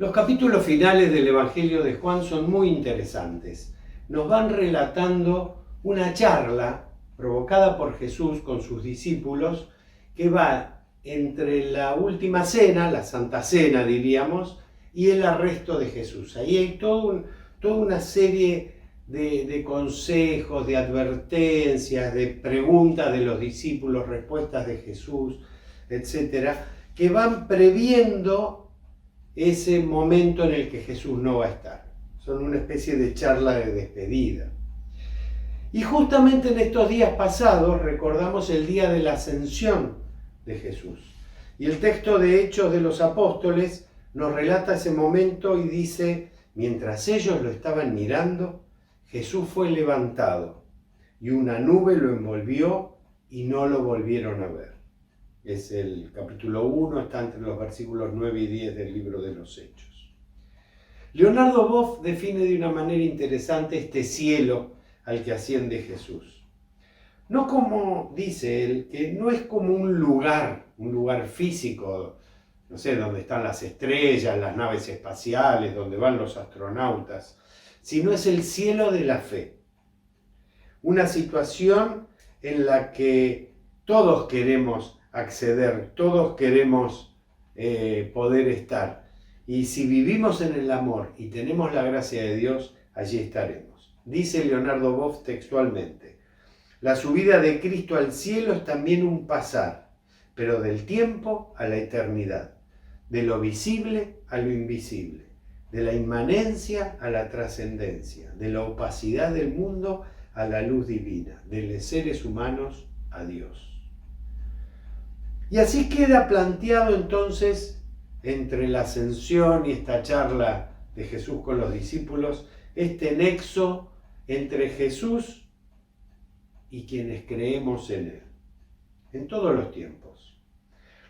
Los capítulos finales del Evangelio de Juan son muy interesantes. Nos van relatando una charla provocada por Jesús con sus discípulos que va entre la última cena, la Santa Cena diríamos, y el arresto de Jesús. Ahí hay toda una serie de consejos, de advertencias, de preguntas de los discípulos, respuestas de Jesús, etcétera, que van previendo ese momento en el que Jesús no va a estar. Son una especie de charla de despedida. Y justamente en estos días pasados recordamos el día de la ascensión de Jesús. Y el texto de Hechos de los Apóstoles nos relata ese momento y dice: mientras ellos lo estaban mirando, Jesús fue levantado y una nube lo envolvió y no lo volvieron a ver. Es el capítulo 1, está entre los versículos 9 y 10 del libro de los Hechos. Leonardo Boff define de una manera interesante este cielo al que asciende Jesús. No como, dice él, que no es como un lugar físico, no sé, donde están las estrellas, las naves espaciales, donde van los astronautas, sino es el cielo de la fe. Una situación en la que todos queremos acceder, todos queremos poder estar. Y si vivimos en el amor y tenemos la gracia de Dios, allí estaremos. Dice Leonardo Boff textualmente: la subida de Cristo al cielo es también un pasar, pero del tiempo a la eternidad, de lo visible a lo invisible, de la inmanencia a la trascendencia, de la opacidad del mundo a la luz divina, de los seres humanos a Dios. Y así queda planteado entonces, entre la ascensión y esta charla de Jesús con los discípulos, este nexo entre Jesús y quienes creemos en Él, en todos los tiempos.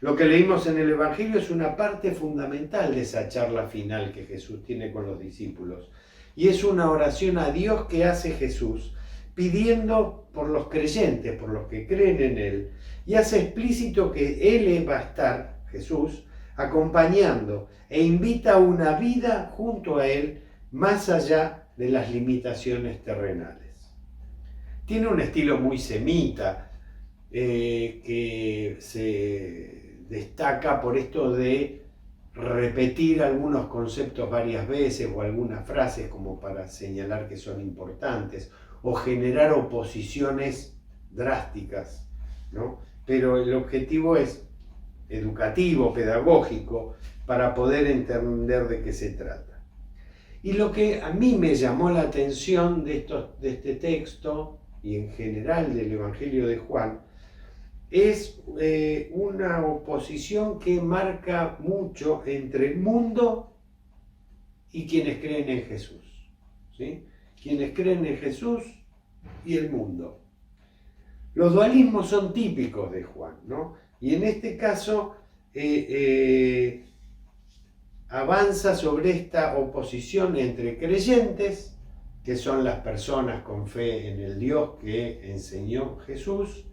Lo que leímos en el Evangelio es una parte fundamental de esa charla final que Jesús tiene con los discípulos. Y es una oración a Dios que hace Jesús, pidiendo por los creyentes, por los que creen en Él, y hace explícito que Él va a estar, Jesús, acompañando e invita a una vida junto a Él más allá de las limitaciones terrenales. Tiene un estilo muy semita, que se destaca por esto de repetir algunos conceptos varias veces o algunas frases como para señalar que son importantes, o generar oposiciones drásticas, ¿no? Pero el objetivo es educativo, pedagógico, para poder entender de qué se trata. Y lo que a mí me llamó la atención de este texto, y en general del Evangelio de Juan, es una oposición que marca mucho entre el mundo y quienes creen en Jesús, ¿sí? Quienes creen en Jesús y el mundo. Los dualismos son típicos de Juan, ¿no? Y en este caso avanza sobre esta oposición entre creyentes, que son las personas con fe en el Dios que enseñó Jesús,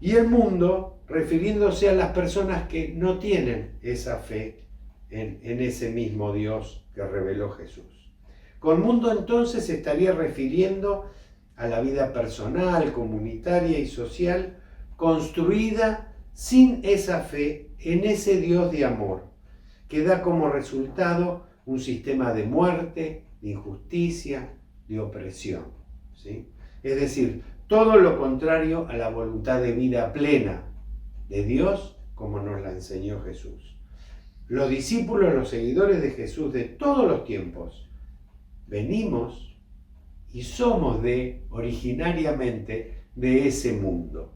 y el mundo, refiriéndose a las personas que no tienen esa fe en ese mismo Dios que reveló Jesús. Con mundo entonces se estaría refiriendo a la vida personal, comunitaria y social, construida sin esa fe en ese Dios de amor, que da como resultado un sistema de muerte, de injusticia, de opresión, ¿sí? Es decir, todo lo contrario a la voluntad de vida plena de Dios como nos la enseñó Jesús. Los discípulos, los seguidores de Jesús de todos los tiempos, venimos y somos originariamente de ese mundo.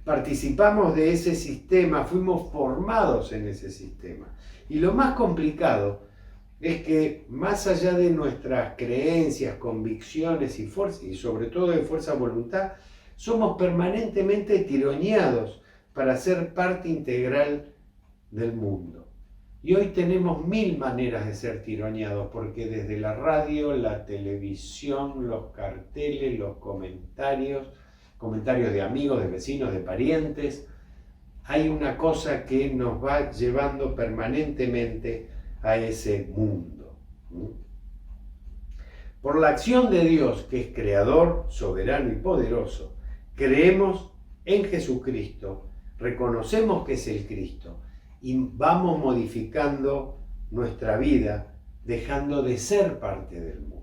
Participamos de ese sistema, fuimos formados en ese sistema. Y lo más complicado es que más allá de nuestras creencias, convicciones y fuerza, y sobre todo de fuerza de voluntad, somos permanentemente tironeados para ser parte integral del mundo. Y hoy tenemos 1000 maneras de ser tironeados, porque desde la radio, la televisión, los carteles, los comentarios de amigos, de vecinos, de parientes, hay una cosa que nos va llevando permanentemente a ese mundo. Por la acción de Dios, que es creador, soberano y poderoso, creemos en Jesucristo, reconocemos que es el Cristo y vamos modificando nuestra vida, dejando de ser parte del mundo.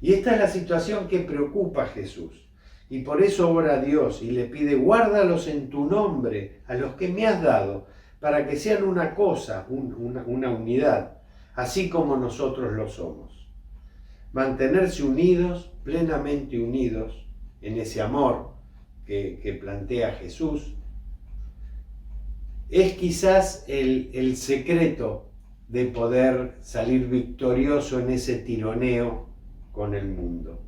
Y esta es la situación que preocupa a Jesús. Y por eso ora a Dios y le pide: guárdalos en tu nombre, a los que me has dado, para que sean una cosa, una unidad, así como nosotros lo somos. Mantenerse unidos, plenamente unidos, en ese amor que plantea Jesús, es quizás el secreto de poder salir victorioso en ese tironeo con el mundo.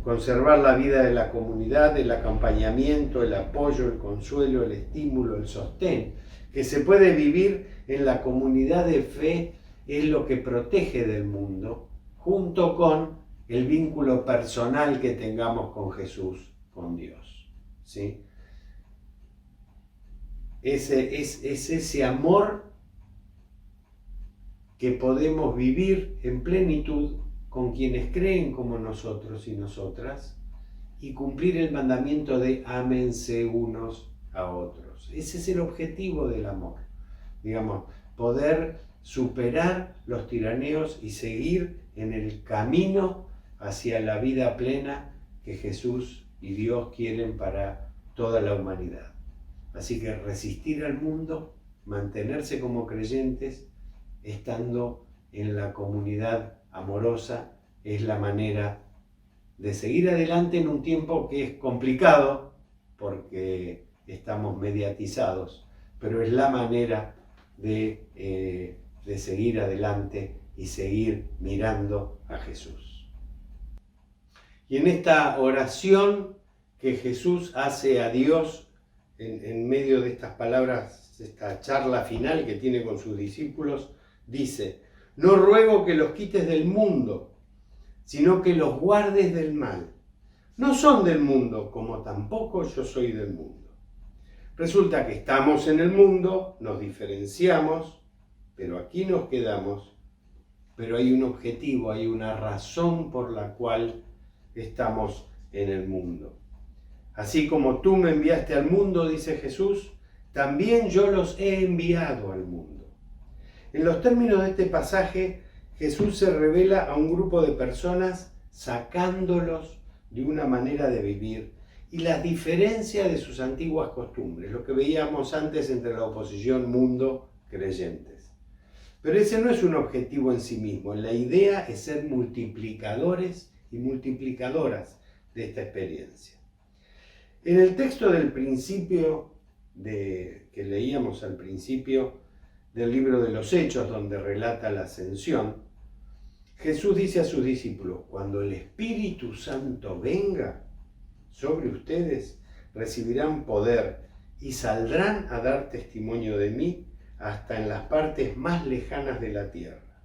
Conservar la vida de la comunidad, el acompañamiento, el apoyo, el consuelo, el estímulo, el sostén, que se puede vivir en la comunidad de fe, es lo que protege del mundo, junto con el vínculo personal que tengamos con Jesús, con Dios. ¿Sí? Es ese amor que podemos vivir en plenitud con quienes creen como nosotros y nosotras, y cumplir el mandamiento de ámense unos a otros. Ese es el objetivo del amor. Digamos, poder superar los tiraneos y seguir en el camino hacia la vida plena que Jesús y Dios quieren para toda la humanidad. Así que resistir al mundo, mantenerse como creyentes, estando en la comunidad amorosa, es la manera de seguir adelante en un tiempo que es complicado porque estamos mediatizados, pero es la manera de seguir adelante y seguir mirando a Jesús. Y en esta oración que Jesús hace a Dios en medio de estas palabras, esta charla final que tiene con sus discípulos, dice: no ruego que los quites del mundo, sino que los guardes del mal. No son del mundo, como tampoco yo soy del mundo. Resulta que estamos en el mundo, nos diferenciamos, pero aquí nos quedamos, pero hay un objetivo, hay una razón por la cual estamos en el mundo. Así como tú me enviaste al mundo, dice Jesús, también yo los he enviado al mundo. En los términos de este pasaje, Jesús se revela a un grupo de personas sacándolos de una manera de vivir y las diferencia de sus antiguas costumbres, lo que veíamos antes entre la oposición mundo-creyentes. Pero ese no es un objetivo en sí mismo. La idea es ser multiplicadores y multiplicadoras de esta experiencia. En el texto del principio, que leíamos al principio del libro de los Hechos, donde relata la ascensión, Jesús dice a sus discípulos: cuando el Espíritu Santo venga sobre ustedes, recibirán poder y saldrán a dar testimonio de mí hasta en las partes más lejanas de la tierra.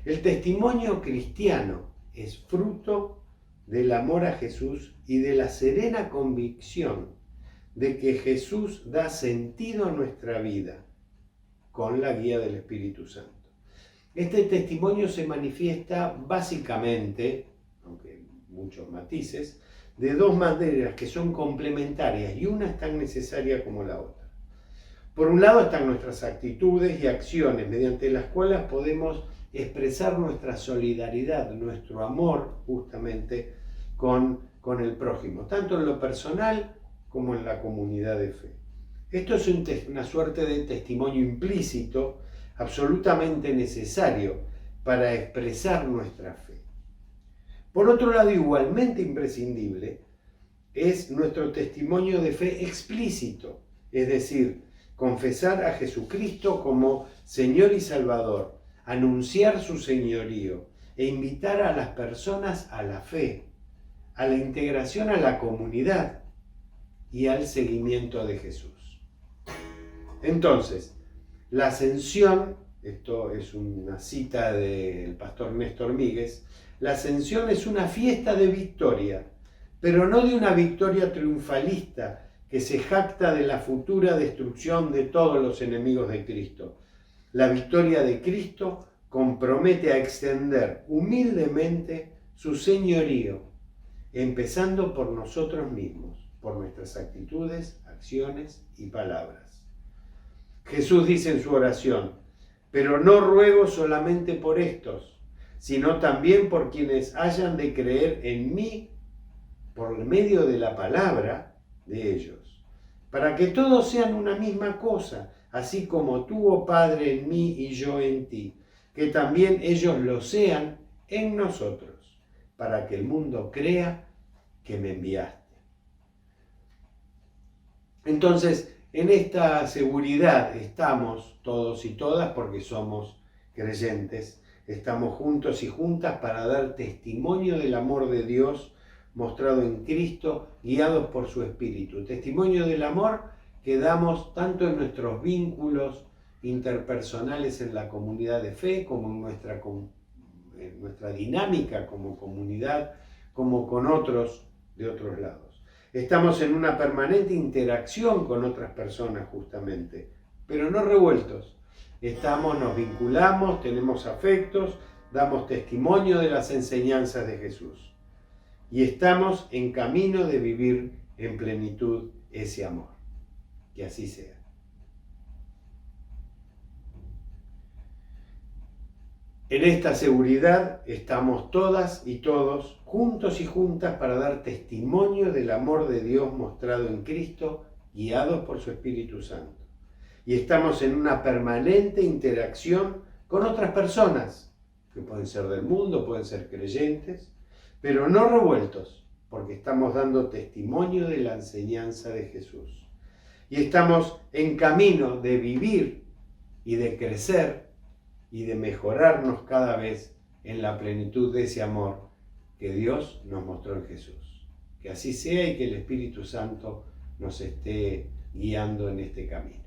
El testimonio cristiano es fruto del amor a Jesús y de la serena convicción de que Jesús da sentido a nuestra vida con la guía del Espíritu Santo. Este testimonio se manifiesta básicamente, aunque muchos matices, de dos maneras que son complementarias y una es tan necesaria como la otra. Por un lado están nuestras actitudes y acciones mediante las cuales podemos expresar nuestra solidaridad, nuestro amor justamente con el prójimo, tanto en lo personal como en la comunidad de fe. Esto es una suerte de testimonio implícito, absolutamente necesario para expresar nuestra fe. Por otro lado, igualmente imprescindible, es nuestro testimonio de fe explícito, es decir, confesar a Jesucristo como Señor y Salvador, anunciar su señorío e invitar a las personas a la fe, a la integración a la comunidad y al seguimiento de Jesús. Entonces, la ascensión, esto es una cita del pastor Néstor Míguez, la ascensión es una fiesta de victoria, pero no de una victoria triunfalista que se jacta de la futura destrucción de todos los enemigos de Cristo. La victoria de Cristo compromete a extender humildemente su señorío, empezando por nosotros mismos, por nuestras actitudes, acciones y palabras. Jesús dice en su oración: pero no ruego solamente por estos, sino también por quienes hayan de creer en mí por medio de la palabra de ellos, para que todos sean una misma cosa, así como tú, oh Padre, en mí y yo en ti, que también ellos lo sean en nosotros, para que el mundo crea que me enviaste. Entonces, en esta seguridad estamos todos y todas porque somos creyentes. Estamos juntos y juntas para dar testimonio del amor de Dios mostrado en Cristo, guiados por su Espíritu. Testimonio del amor que damos tanto en nuestros vínculos interpersonales en la comunidad de fe, como en nuestra dinámica como comunidad, como con otros de otros lados. Estamos en una permanente interacción con otras personas justamente, pero no revueltos. Nos vinculamos, tenemos afectos, damos testimonio de las enseñanzas de Jesús. Y estamos en camino de vivir en plenitud ese amor. Que así sea. En esta seguridad estamos todas y todos juntos y juntas para dar testimonio del amor de Dios mostrado en Cristo, guiados por su Espíritu Santo. Y estamos en una permanente interacción con otras personas, que pueden ser del mundo, pueden ser creyentes, pero no revueltos, porque estamos dando testimonio de la enseñanza de Jesús. Y estamos en camino de vivir y de crecer y de mejorarnos cada vez en la plenitud de ese amor que Dios nos mostró en Jesús. Que así sea y que el Espíritu Santo nos esté guiando en este camino.